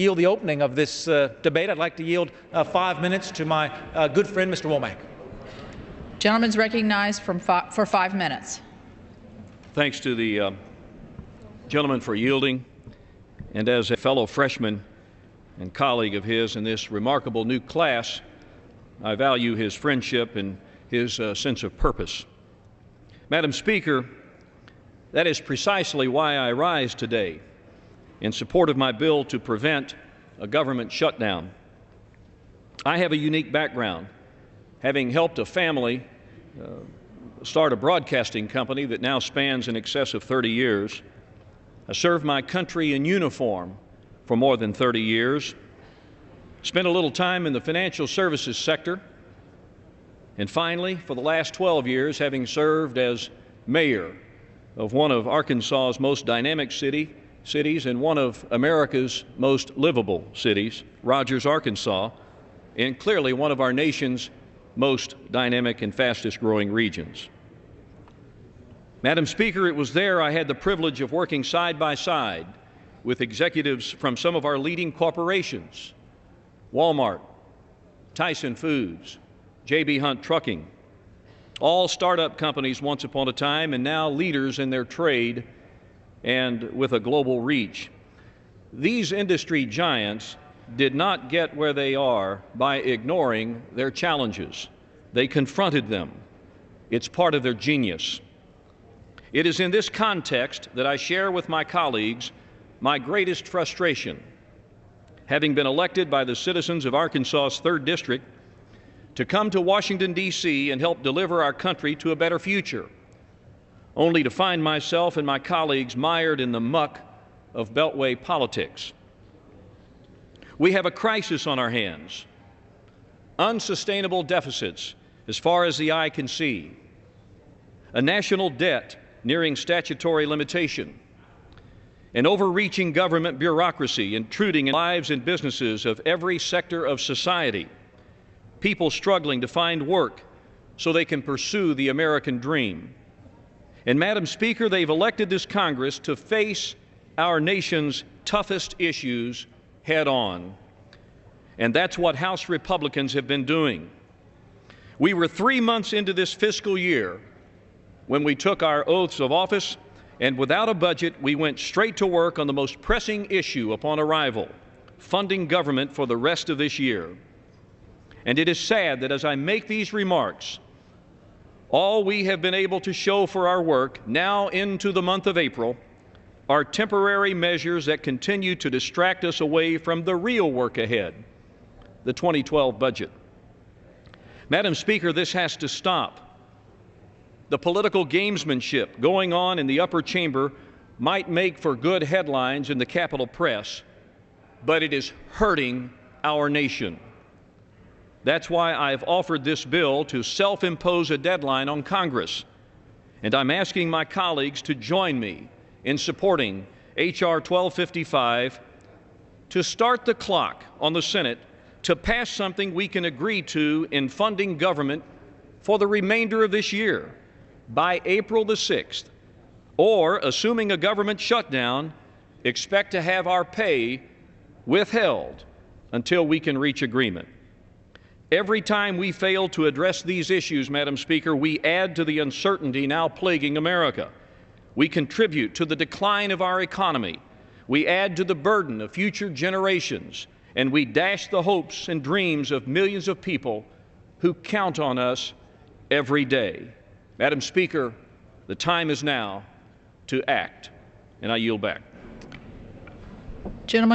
Yield the opening of this debate. I'd like to yield 5 minutes to my good friend, Mr. Womack. Gentleman's recognized for 5 minutes. Thanks to the gentleman for yielding, and as a fellow freshman and colleague of his in this remarkable new class, I value his friendship and his sense of purpose. Madam Speaker, that is precisely why I rise today in support of my bill to prevent a government shutdown. I have a unique background, having helped a family start a broadcasting company that now spans in excess of 30 years. I served my country in uniform for more than 30 years, spent a little time in the financial services sector, and finally, for the last 12 years, having served as mayor of one of Arkansas's most dynamic cities and one of America's most livable cities, Rogers, Arkansas, and clearly one of our nation's most dynamic and fastest growing regions. Madam Speaker, it was there I had the privilege of working side by side with executives from some of our leading corporations: Walmart, Tyson Foods, J.B. Hunt Trucking, all startup companies once upon a time and now leaders in their trade and with a global reach. These industry giants did not get where they are by ignoring their challenges. They confronted them. It's part of their genius. It is in this context that I share with my colleagues my greatest frustration, having been elected by the citizens of Arkansas's 3rd District to come to Washington, D.C. and help deliver our country to a better future, only to find myself and my colleagues mired in the muck of Beltway politics. We have a crisis on our hands, unsustainable deficits as far as the eye can see, a national debt nearing statutory limitation, an overreaching government bureaucracy intruding in lives and businesses of every sector of society, people struggling to find work so they can pursue the American dream. And Madam Speaker, they've elected this Congress to face our nation's toughest issues head on. And that's what House Republicans have been doing. We were 3 months into this fiscal year when we took our oaths of office, and without a budget, we went straight to work on the most pressing issue upon arrival: funding government for the rest of this year. And it is sad that as I make these remarks, all we have been able to show for our work now into the month of April are temporary measures that continue to distract us away from the real work ahead, the 2012 budget. Madam Speaker, this has to stop. The political gamesmanship going on in the upper chamber might make for good headlines in the Capitol press, but it is hurting our nation. That's why I've offered this bill to self-impose a deadline on Congress, and I'm asking my colleagues to join me in supporting H.R. 1255 to start the clock on the Senate to pass something we can agree to in funding government for the remainder of this year by April the 6th, or, assuming a government shutdown, expect to have our pay withheld until we can reach agreement. Every time we fail to address these issues, Madam Speaker, we add to the uncertainty now plaguing America. We contribute to the decline of our economy. We add to the burden of future generations, and we dash the hopes and dreams of millions of people who count on us every day. Madam Speaker, the time is now to act, and I yield back. Gentleman.